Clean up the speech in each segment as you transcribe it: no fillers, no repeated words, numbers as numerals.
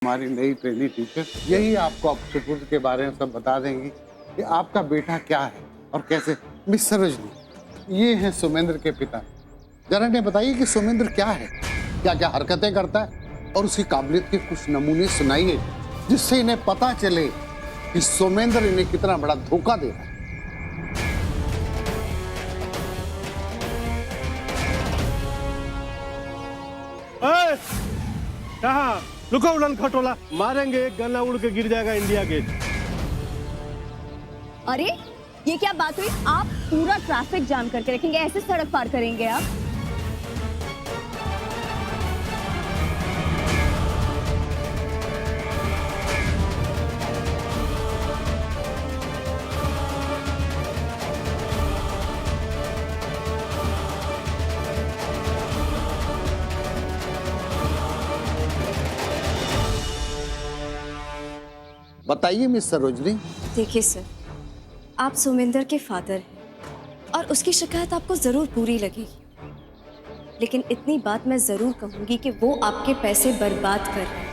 हमारी नई trainee teacher, यही आपको अब सुपुर्द के बारे में सब बता देंगी कि आपका बेटा क्या है और कैसे। मिस सरोजनी, ये हैं सुमेंद्र के पिता। जरा इन्हें बताइए कि सुमेंद्र क्या है, क्या क्या हरकतें करता है और उसकी काबिलियत के कुछ नमूने सुनाइए, जिससे इन्हें पता चले कि सुमेंद्र इन्हें कितना बड़ा धोखा दे रहा है। कहाँ लुका उड़न खटोला, मारेंगे एक गन्ना उड़ के गिर जाएगा इंडिया गेट। अरे ये क्या बात हुई? आप पूरा ट्रैफिक जाम करके रखेंगे, ऐसे सड़क पार करेंगे आप? बताइए मिस सरोजनी। देखिए सर, आप सुमेंद्र के फादर हैं और उसकी शिकायत आपको जरूर पूरी लगेगी, लेकिन इतनी बात मैं जरूर कहूंगी कि वो आपके पैसे बर्बाद कर रहे हैं।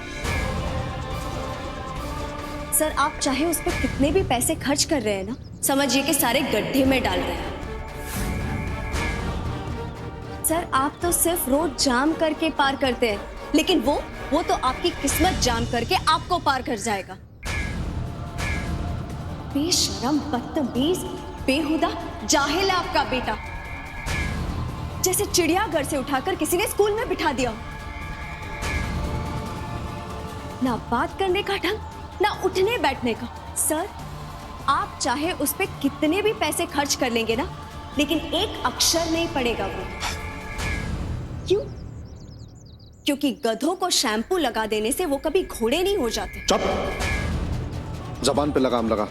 सर, आप चाहे उस पर कितने भी पैसे खर्च कर रहे हैं ना, समझिए कि सारे गड्ढे में डाल रहे हैं। सर, आप तो सिर्फ रोड जाम करके पार करते हैं, लेकिन वो तो आपकी किस्मत जाम करके आपको पार कर जाएगा। बेशरम, बदतमीज, बेहुदा, जाहिल है आपका बेटा। जैसे चिड़ियाघर से उठाकर किसी ने स्कूल में बिठा दिया। ना बात करने का ढंग, ना उठने बैठने का। सर, आप चाहे उस पे कितने भी पैसे खर्च कर लेंगे ना, लेकिन एक अक्षर नहीं पड़ेगा वो। क्यों? क्योंकि गधों को शैम्पू लगा देने से वो कभी घोड़े नहीं हो जाते। चुप, जबान पे लगाम लगा,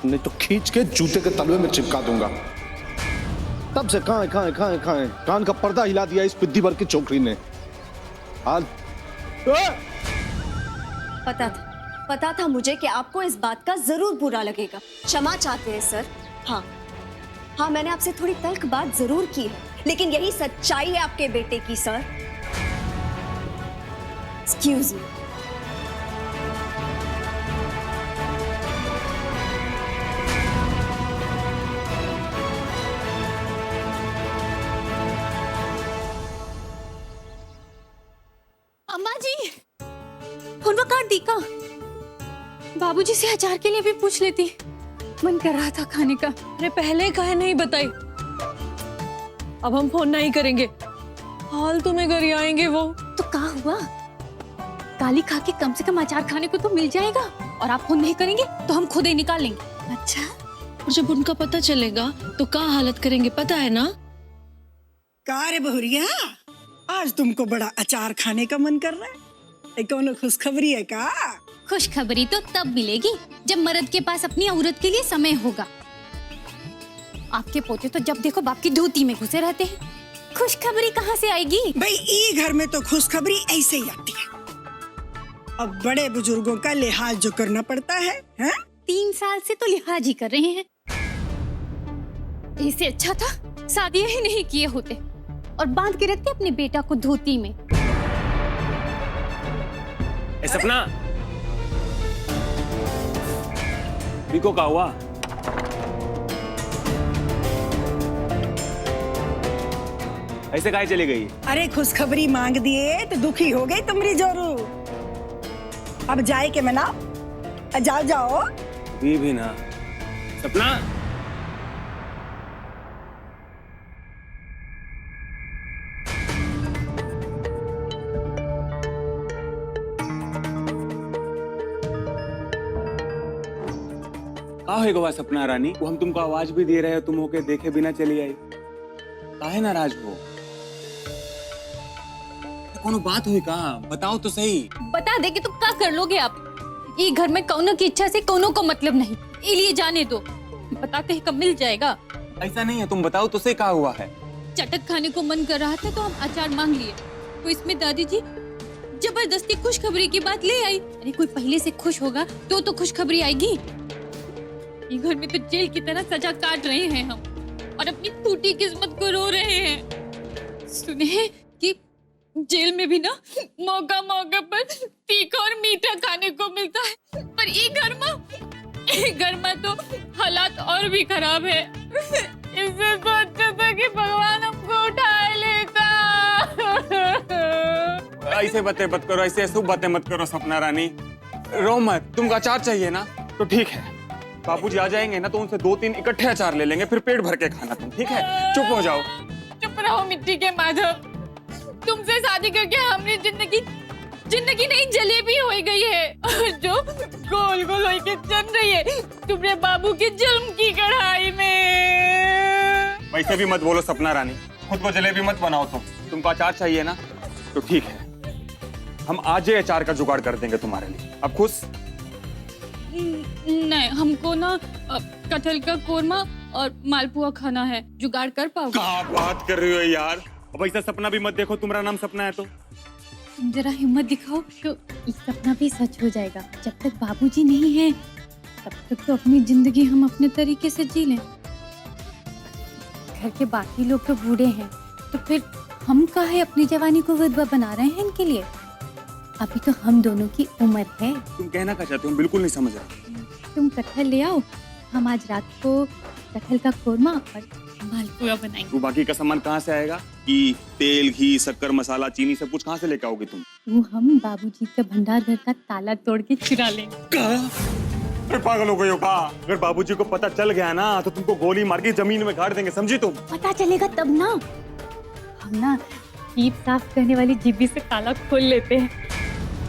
नहीं तो खींच के जूते के तलवे में चिपका दूंगा। तब से कहां कान का पर्दा हिला दिया इस पिद्दी भर की छोकरी ने। आज पता था मुझे कि आपको इस बात का जरूर बुरा लगेगा। क्षमा चाहते हैं सर। हाँ, मैंने आपसे थोड़ी तल्ख बात जरूर की है, लेकिन यही सच्चाई है आपके बेटे की सर। Excuse me. अम्मा जी, फोनवा काट दी का? बाबूजी से अचार के लिए भी पूछ लेती, मन कर रहा था खाने का। अरे पहले काहे नहीं बताई? अब हम फोन नहीं करेंगे, फालतू में घर आएंगे वो। तो क्या हुआ? गाली खा के कम से कम अचार खाने को तो मिल जाएगा। और आप फोन नहीं करेंगे तो हम खुद ही निकाल लेंगे। अच्छा, और जब उनका पता चलेगा तो क्या हालत करेंगे पता है ना? का रे बहुरिया, आज तुमको बड़ा अचार खाने का मन कर रहा है? कौन खुशखबरी है का? खुशखबरी तो तब मिलेगी जब मर्द के पास अपनी औरत के लिए समय होगा। आपके पोते तो जब देखो बाप की धोती में घुसे रहते हैं। खुशखबरी कहाँ से आएगी? भाई, ई घर में तो खुशखबरी ऐसे ही आती है। अब बड़े बुजुर्गों का लिहाज जो करना पड़ता है, हैं? 3 साल से तो लिहाज ही कर रहे हैं। इससे अच्छा था शादी ही नहीं किए होते और बांध के रखते अपने बेटा को धोती में। ए सपना, रिको का हुआ? ऐसे काहे चली गई? अरे खुशखबरी मांग दिए तो दुखी हो गई तुमरी जोरू। अब जाए के मना, जाओ। भी ना। सपना, का होगा सपना रानी? वो हम तुमको आवाज भी दे रहे हो, तुम होके देखे बिना चली आई। काहे नाराज हो? कोनो बात हुई का? बताओ तो सही। बता दे कि तुम क्या कर लोगे आप? ये घर में कौनों की इच्छा से कौनों को मतलब नहीं, इसलिए जाने दो। बताते ही कब मिल जाएगा? ऐसा नहीं है, तुम बताओ तो सही, क्या हुआ है? चटक खाने को मन कर रहा था तो हम अचार मांग लिए, तो इसमें दादी जी जबरदस्ती खुशखबरी की बात ले आई। अरे कोई पहले से खुश होगा तो खुशखबरी आएगी। ये घर में तो जेल की तरह सजा काट रहे हैं हम और अपनी टूटी किस्मत को रो रहे हैं। सुने कि जेल में भी ना मौका मौका पर तीखा और मीठा खाने को मिलता है, पर ये घर में तो हालात और भी खराब है। इससे तो अच्छा था कि भगवान हमको उठा लेता। ऐसे बातें मत करो, ऐसे शुभ बातें मत करो सपना रानी। रो मत, तुमको अचार चाहिए ना तो ठीक है, बाबूजी आ जाएंगे ना तो उनसे 2-3 इकट्ठे अचार ले लेंगे, फिर पेट भर के खाना तुम, ठीक है? चुप हो जाओ। चुप रहो मिट्टी के माधव, तुमसे शादी करके हमारी जिंदगी नहीं जलेबी हो गई है, और जो गोल गोल होके चल रही है तुम्हारे बाबू के जन्म की कढ़ाई में। वैसे भी मत बोलो सपना रानी, खुद को जलेबी मत बनाओ तुमको अचार चाहिए ना तो ठीक है, हम आज ही अचार का जुगाड़ कर देंगे तुम्हारे लिए। अब खुश? नहीं, हमको ना कटहल का कोरमा और मालपुआ खाना है, जुगाड़ कर पाओगे? क्या बात कर रही हो यार, अब ऐसा सपना भी मत देखो, तुम्हारा नाम सपना है तो। तुम जरा हिम्मत दिखाओ तो ये सपना भी सच हो जाएगा। जब तक बाबूजी नहीं है तब तक तो अपनी जिंदगी हम अपने तरीके से जी लें। घर के बाकी लोग तो बूढ़े हैं, तो फिर हम काहे अपनी जवानी को विधवा बना रहे हैं इनके लिए? अभी तो हम दोनों की उम्र है। तुम कहना क्या चाहते हो, बिल्कुल नहीं समझ रहा। तुम कटहल ले आओ, हम आज रात को कटहल का कोरमा और मालपुआ बनाएंगे। वो बाकी का सामान कहाँ से आएगा? कि तेल, घी, शक्कर, मसाला, चीनी सब कुछ कहाँ से लेकर आओगे तुम? वो हम बाबूजी का भंडार घर का ताला तोड़ के चुरा लेंगे। अरे पागल हो गई हो क्या? अगर बाबूजी को पता चल गया ना तो तुमको गोली मार के जमीन में गाड़ देंगे, समझी तुम? पता चलेगा तब ना। हम ना जीभ साफ करने वाली जीभी से ताला खोल लेते हैं,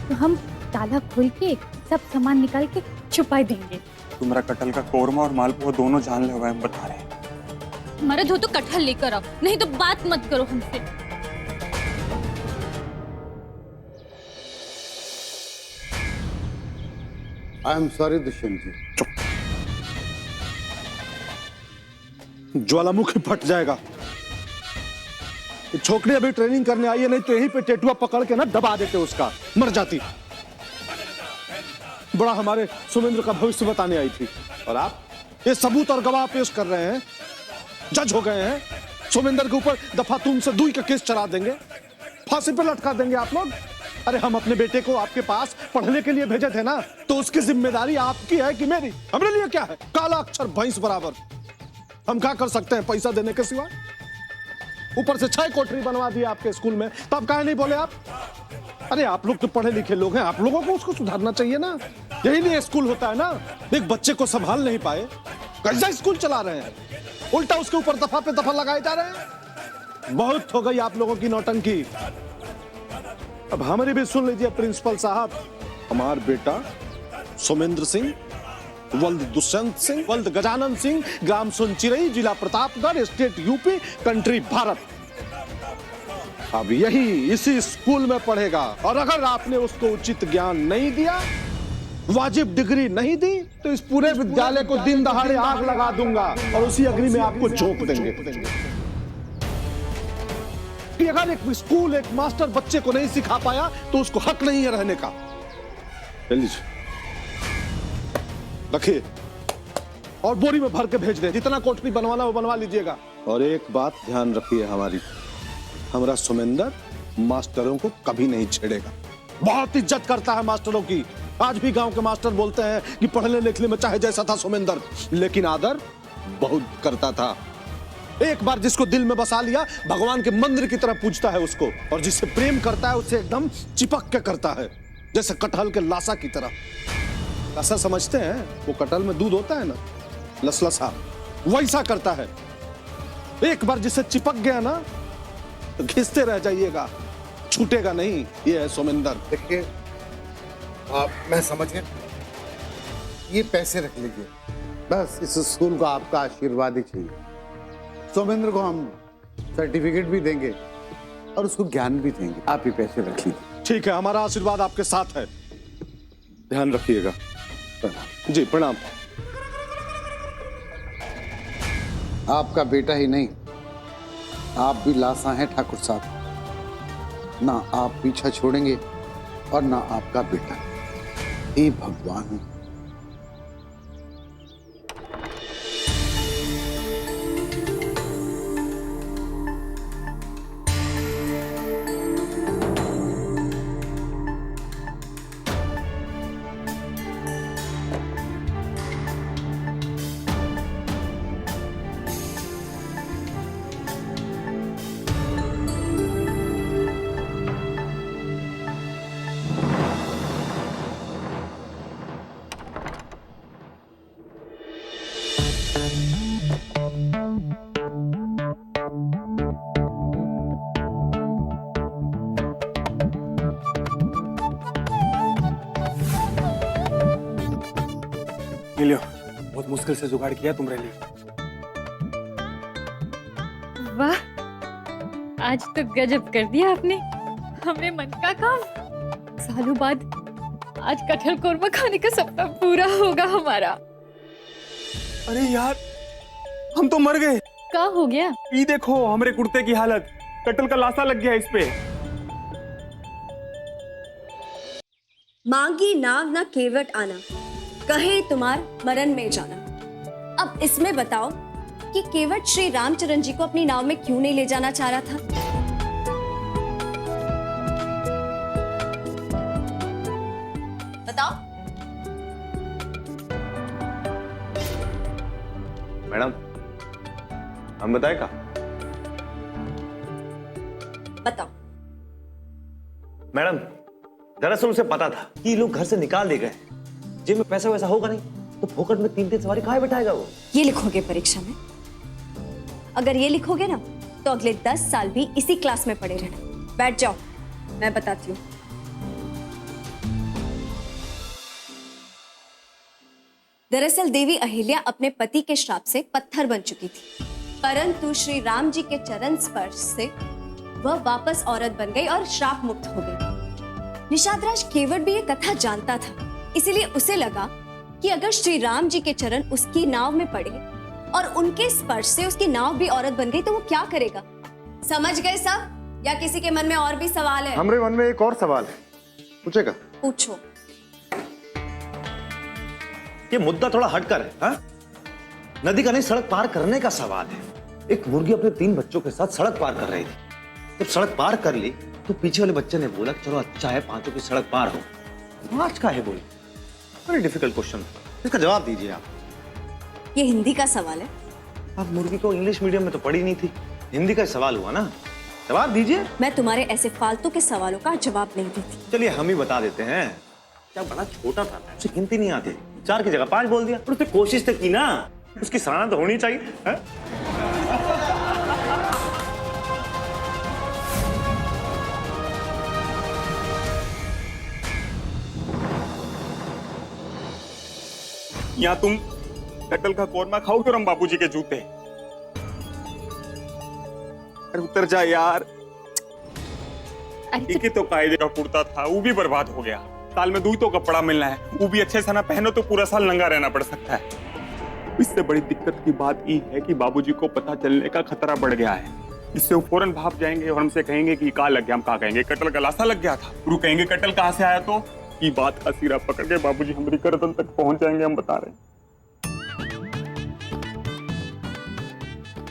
तो हम ताला खोल के सब सामान निकाल के छुपा देंगे। तुम्हारा कटहल का कोरमा और मालपुआ दोनों जान ले हुआ है, बता रहे हैं। मर्द हो तो कटहल लेकर आओ, नहीं तो बात मत करो हमसे। आई एम सॉरी दुष्यंत जी। ज्वालामुखी फट जाएगा। ये छोकरी अभी ट्रेनिंग करने आई है, नहीं तो यहीं पे टेटुआ पकड़ के ना दबा देते उसका, मर जाती। बड़ा हमारे सुमेंद्र का भविष्य बताने आई थी, और आप ये सबूत और गवाह पेश कर रहे हैं, जज हो गए हैं। सुमेंद्र के ऊपर दफा तुम से दुई का केस चला देंगे, फांसी पे लटका देंगे आप लोग। अरे हम अपने बेटे को आपके पास पढ़ने के लिए भेजे थे ना, तो उसकी जिम्मेदारी आपकी है कि मेरी? हमारे लिए क्या है, काला अक्षर भैंस बराबर। हम क्या कर सकते हैं पैसा देने के सिवा? ऊपर से 6 कोठरी बनवा दिया आपके स्कूल में, तब काहे नहीं बोले आप? अरे आप लोग तो पढ़े लिखे लोग हैं, आप लोगों को उसको सुधारना चाहिए ना। यही लिए स्कूल होता है ना, एक बच्चे को संभाल नहीं पाए कैसा स्कूल चला रहे हैं, उल्टा उसके ऊपर दफा पे दफा लगाए जा रहे हैं। बहुत हो गई आप लोगों की नौटंकी। अब हमारी भी सुन लीजिए प्रिंसिपल साहब। हमार बेटा सुमेंद्र सिंह, वल्द दुष्यंत सिंह, वल्द गजानन सिंह, ग्राम सुनचिरई, जिला Pratapgarh, state UP, country Bharat, अब यही इसी स्कूल में पढ़ेगा। और अगर आपने उसको उचित ज्ञान नहीं दिया, वाजिब डिग्री नहीं दी, तो इस पूरे विद्यालय को दिन दहाड़े आग लगा दूंगा और उसी अग्नि में आपको झोंक देंगे। कि अगर एक स्कूल, एक मास्टर बच्चे को नहीं सिखा पाया तो उसको हक नहीं है रहने का। रखिए और बोरी में भर के भेज दे, जितना कोठरी बनवाना वो बनवा लीजिएगा। और एक बात ध्यान रखिए हमारी, हमारा सुमेंद्र मास्टरों को कभी नहीं छेड़ेगा, बहुत इज्जत करता है मास्टरों की। आज भी गांव के मास्टर बोलते हैं कि पढ़ने लिखने में चाहे जैसा था सुमेंद्र, लेकिन आदर बहुत करता था। एक बार जिसको दिल में बसा लिया, भगवान के मंदिर की तरह पूजता है उसको, और जिससे प्रेम करता है उससे एकदम चिपक के करता है, जैसे कटहल के लाशा की तरह। ऐसा समझते हैं वो कटहल में दूध होता है ना, लसलसा, वैसा करता है। एक बार जिससे चिपक गया ना तो घिसते रह जाइएगा, छूटेगा नहीं। ये है सुमेंद्र। देखिए मैं समझ गया, ये पैसे रख लीजिए, बस इस स्कूल को आपका आशीर्वाद ही चाहिए। सुमेंद्र को हम सर्टिफिकेट भी देंगे और उसको ज्ञान भी देंगे, आप ही पैसे रख लीजिए। ठीक है, हमारा आशीर्वाद आपके साथ है, ध्यान रखिएगा। जी प्रणाम। आपका बेटा ही नहीं, आप भी लाशा हैं ठाकुर साहब। ना आप पीछा छोड़ेंगे और ना आपका बेटा। हे भगवान। मुश्किल से जुगाड़ किया तुम्हारे लिए। वाह, आज तो गजब कर दिया आपने, हमने मन का काम। सालों बाद आज कटहल कोरमा खाने का सपना पूरा होगा हमारा। अरे यार, हम तो मर गए। क्या हो गया? ये देखो हमारे कुर्ते की हालत, कटहल का लासा लग गया इस पे। मांगी नाव ना केवट आना, कहे तुम्हार मरण में जाना। अब इसमें बताओ कि केवट श्री रामचरण जी को अपनी नाव में क्यों नहीं ले जाना चाह रहा था? बताओ। मैडम, हम बताए का? बताओ। मैडम, दरअसल उसे पता था कि ये लोग घर से निकाल ले गए। जेब में पैसा वैसा होगा नहीं तो फोकट में 3-3 सवारी काहे बैठाएगा वो? ये लिखोगे परीक्षा में? अगर ये लिखोगे ना तो अगले 10 साल भी इसी क्लास में पढ़े रहना। बैठ जाओ, मैं बताती हूँ। दरअसल देवी अहिल्या अपने पति के श्राप से पत्थर बन चुकी थी, परंतु श्री राम जी के चरण स्पर्श से वह वापस औरत बन गई और श्राप मुक्त हो गई। निषादराज केवट भी ये कथा जानता था, इसीलिए उसे लगा कि अगर श्री राम जी के चरण उसकी नाव में पड़े और उनके स्पर्श से उसकी नाव भी औरत बन गई तो वो क्या करेगा? समझ गए सब, या किसी के मन में और भी सवाल है? हमारे मन में एक और सवाल है, पूछेगा? पूछो। ये मुद्दा थोड़ा हटकर है। हाँ? नदी का नहीं, सड़क पार करने का सवाल है। एक मुर्गी अपने 3 बच्चों के साथ सड़क पार कर रही थी। जब सड़क पार कर ली तो पीछे वाले बच्चे ने बोला चलो अच्छा है 5 की सड़क पार हो। 5 का है बोली? बड़ी डिफिकल्ट क्वेश्चन, इसका जवाब दीजिए आप। ये हिंदी का सवाल है। आप मुर्गी को इंग्लिश मीडियम में तो पढ़ी नहीं थी, हिंदी का सवाल हुआ ना, जवाब दीजिए। मैं तुम्हारे ऐसे फालतू के सवालों का जवाब नहीं देती। चलिए हम ही बता देते हैं। क्या बड़ा छोटा था, उसे गिनती नहीं आती, 4 की जगह 5 बोल दिया। और उसने कोशिश तो की ना, उसकी सराहना तो होनी चाहिए है? यहाँ तुम कटहल का कोरमा खाओगे और हम बाबूजी के जूते। अरे उतर जा यार। एक ही तो कायदे का कुर्ता था, वो भी बर्बाद हो गया। साल में 2 तो कपड़ा मिलना है, वो भी अच्छे से ना पहनो तो पूरा साल नंगा रहना पड़ सकता है। इससे बड़ी दिक्कत की बात ये है कि बाबूजी को पता चलने का खतरा बढ़ गया है। इससे वो फौरन भाग जाएंगे और हमसे कहेंगे कि कहाँ लग गया। हम कहाँ कहेंगे कटहल का लासा लग गया था। गुरु कहेंगे कटहल कहाँ से आया, तो ये बात का सिरा पकड़ के बाबूजी हमारी गर्दन तक पहुंच जाएंगे, हम बता रहे हैं।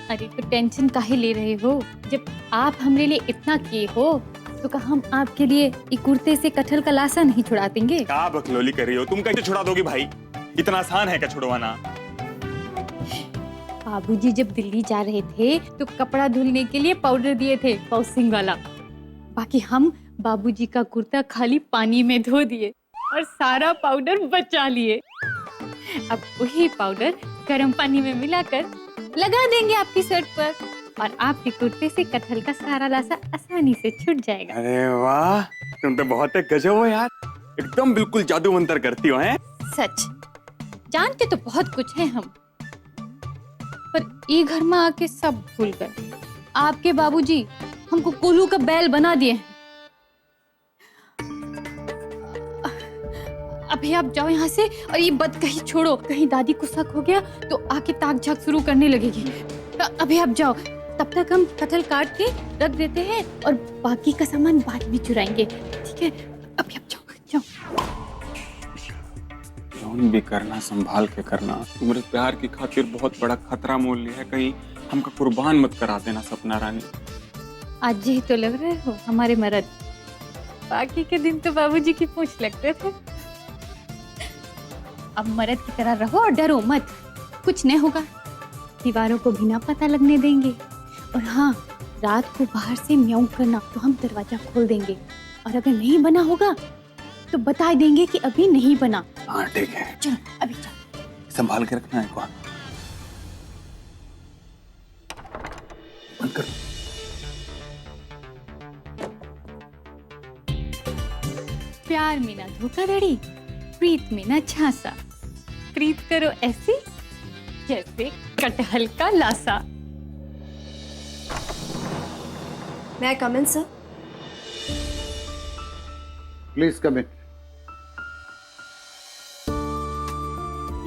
अरे तो टेंशन काहे ले रहे हो? जब आप हमारे लिए इतना किए हो तो क्या हम आपके लिए एक कुर्ते से कटहल का लासा नहीं छुड़ा देंगे? क्या बकलोली कर रही हो तुम? कैसे छुड़ा दोगी भाई? इतना आसान है क्या छुड़वाना? बाबूजी जब दिल्ली जा रहे थे तो कपड़ा धुलने के लिए पाउडर दिए थे, पाउसिंग वाला। बाकी हम बाबूजी का कुर्ता खाली पानी में धो दिए और सारा पाउडर बचा लिए। अब वही पाउडर गर्म पानी में मिलाकर लगा देंगे आपकी शर्ट पर और आपके कुर्ते से कटहल का सारा लासा आसानी से छूट जाएगा। अरे वाह, तुम तो बहुत गजब हो यार, एकदम बिल्कुल जादू मंतर करती हो। हैं? सच जानते तो बहुत कुछ है हम, पर ये घर में आके सब भूल गए। आपके बाबूजी हमको कोल्हू का बैल बना दिए हैं। अभी आप जाओ यहाँ से और ये बद कहीं छोड़ो, कहीं दादी को शक हो गया तो आके ताक झाक शुरू करने लगेगी। तो अभी आप जाओ, तब तक हम कटहल काट के रख देते हैं और बाकी का सामान बाद में चुराएंगे, ठीक है? अभी आप जाओ जाओ। कौन भी करना संभाल के करना। तुम्हारे प्यार की खातिर बहुत बड़ा खतरा मोल लिया है, कहीं हमको कुर्बान मत करा देना सपना रानी। आज ही तो लग रहे हो हमारे मर्द, बाकी के दिन तो बाबूजी की पूंछ लगते थे। अब मर्द की तरह रहो और डरो मत, कुछ नहीं होगा। दीवारों को भी ना पता लगने देंगे। और हाँ, रात को बाहर से म्याऊं करना तो हम दरवाजा खोल देंगे और अगर नहीं बना होगा तो बता देंगे कि अभी नहीं बना। हाँ ठीक है, चलो अभी चलो, संभाल के रखना है। कौन बंद कर। प्यार में ना धोखाधड़ी, प्रीत में ना झांसा। प्रीत करो ऐसी जैसे कटहल का लासा। मैं कम इन सर? प्लीज कम इन।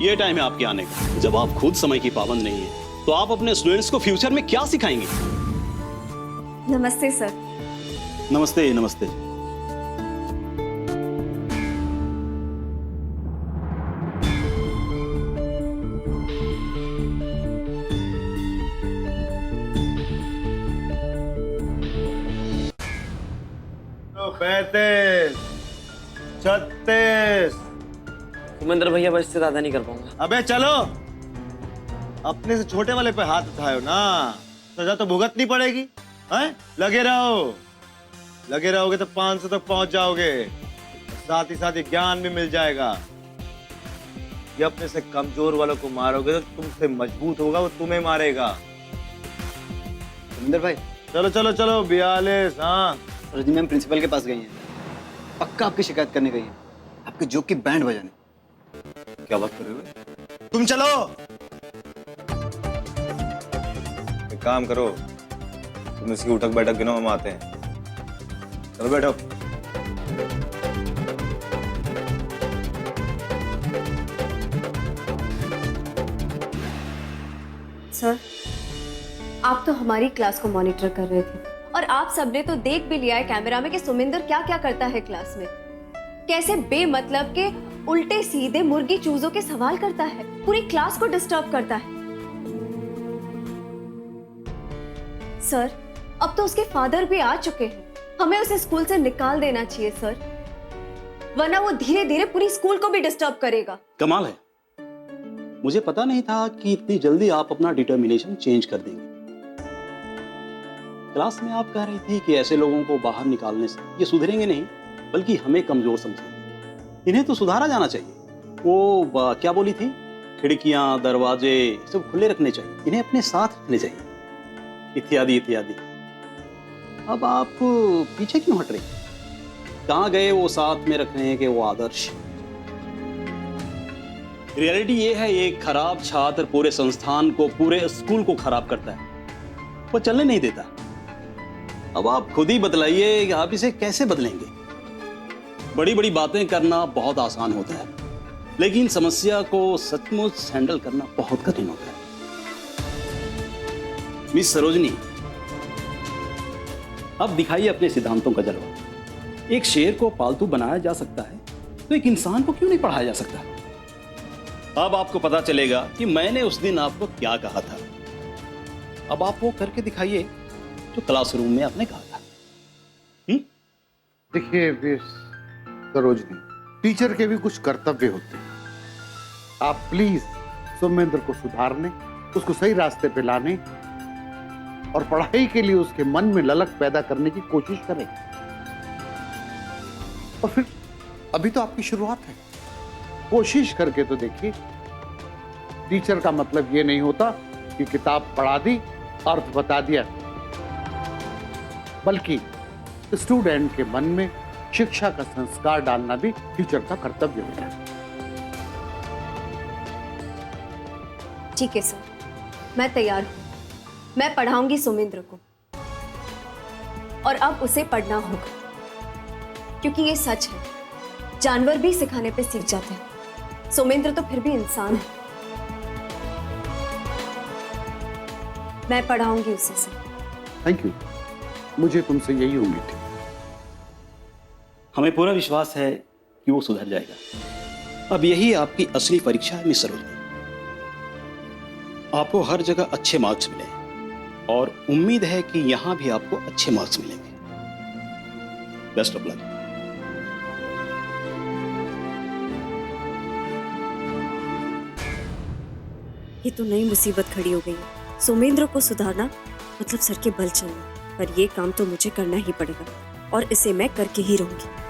ये टाइम है आपके आने का। जब आप खुद समय की पाबंद नहीं है तो आप अपने स्टूडेंट्स को फ्यूचर में क्या सिखाएंगे? नमस्ते सर। नमस्ते नमस्ते। तो 35, 36। सुमेंद्र भैया बस से ज्यादा नहीं कर पाऊंगा। अबे चलो, अपने से छोटे वाले पे हाथ उठाओ ना, सजा तो भुगतनी पड़ेगी। हैं? लगे रहोगे तो 500 तक पहुंच जाओगे। साथ ही ज्ञान भी मिल जाएगा। ये अपने से कमजोर वालों को मारोगे तो तुमसे मजबूत होगा, वो तुम्हें मारेगा। सुमेंद्र भाई। चलो चलो चलो 42। हाँ रजनी मैम प्रिंसिपल के पास गई हैं, पक्का आपकी शिकायत करने गई हैं, आपके जोक की बैंड बजाने। क्या बात कर रहे हो? तुम चलो, एक काम करो, तुम इसकी उठक बैठक गिनो, हम आते हैं। चलो बैठो। सर, आप तो हमारी क्लास को मॉनिटर कर रहे थे और आप सबने तो देख भी लिया है कैमरा में कि सुमिंदर क्या क्या करता है क्लास में। कैसे बेमतलब के उल्टे सीधे मुर्गी चूजों के सवाल करता है, पूरी क्लास को डिस्टर्ब करता है। सर, अब तो उसके फादर भी आ चुके हैं, हमें उसे स्कूल से निकाल देना चाहिए सर, वरना वो धीरे धीरे पूरी स्कूल को भी डिस्टर्ब करेगा। कमाल है, मुझे पता नहीं था कि इतनी जल्दी आप अपना डिटर्मिनेशन चेंज कर देंगे। क्लास में आप कह रही थी कि ऐसे लोगों को बाहर निकालने से ये सुधरेंगे नहीं, बल्कि हमें कमजोर समझेंगे। इन्हें तो सुधारा जाना चाहिए। वो क्या बोली थी, खिड़कियां दरवाजे सब खुले रखने चाहिए, इन्हें अपने साथ रखने चाहिए, इत्यादि इत्यादि। अब आप पीछे क्यों हट रहे हैं? कहाँ गए वो साथ में रखने के वो आदर्श? रियलिटी ये है, एक खराब छात्र पूरे संस्थान को, पूरे स्कूल को खराब करता है, वो चलने नहीं देता। अब आप खुद ही बतलाइए कि आप इसे कैसे बदलेंगे। बड़ी बड़ी बातें करना बहुत आसान होता है, लेकिन समस्या को सचमुच हैंडल करना बहुत कठिन होता है। मिस सरोजनी, अब दिखाइए अपने सिद्धांतों का जलवा। एक शेर को पालतू बनाया जा सकता है तो एक इंसान को क्यों नहीं पढ़ाया जा सकता? अब आपको पता चलेगा कि मैंने उस दिन आपको क्या कहा था। अब आप वो करके दिखाइए जो क्लासरूम में आपने कहा था। देखिए मिस सरोजनी, टीचर के भी कुछ कर्तव्य होते हैं। आप प्लीज सुमेंद्र को सुधारने, उसको सही रास्ते पे लाने और पढ़ाई के लिए उसके मन में ललक पैदा करने की कोशिश करें। और फिर अभी तो आपकी शुरुआत है, कोशिश करके तो देखिए। टीचर का मतलब ये नहीं होता कि किताब पढ़ा दी, अर्थ बता दिया, बल्कि स्टूडेंट के मन में शिक्षा का संस्कार डालना भी टीचर का कर्तव्य होता है। ठीक है सर, मैं तैयार हूं। मैं पढ़ाऊंगी सुमिंद्र को, और अब उसे पढ़ना होगा, क्योंकि ये सच है, जानवर भी सिखाने पे सीख जाते हैं, सुमिंद्र तो फिर भी इंसान है। मैं पढ़ाऊंगी उसे सर। थैंक यू, मुझे तुमसे यही उम्मीद थी। हमें पूरा विश्वास है कि वो सुधर जाएगा। अब यही आपकी असली परीक्षा है मिस सरोजनी। आपको हर जगह अच्छे मार्क्स मिले और उम्मीद है कि यहां भी आपको अच्छे मार्क्स मिलेंगे। Best of luck. ये तो नई मुसीबत खड़ी हो गई है। सुमेंद्र को सुधारना मतलब सर के बल चलना, पर ये काम तो मुझे करना ही पड़ेगा और इसे मैं करके ही रहूंगी।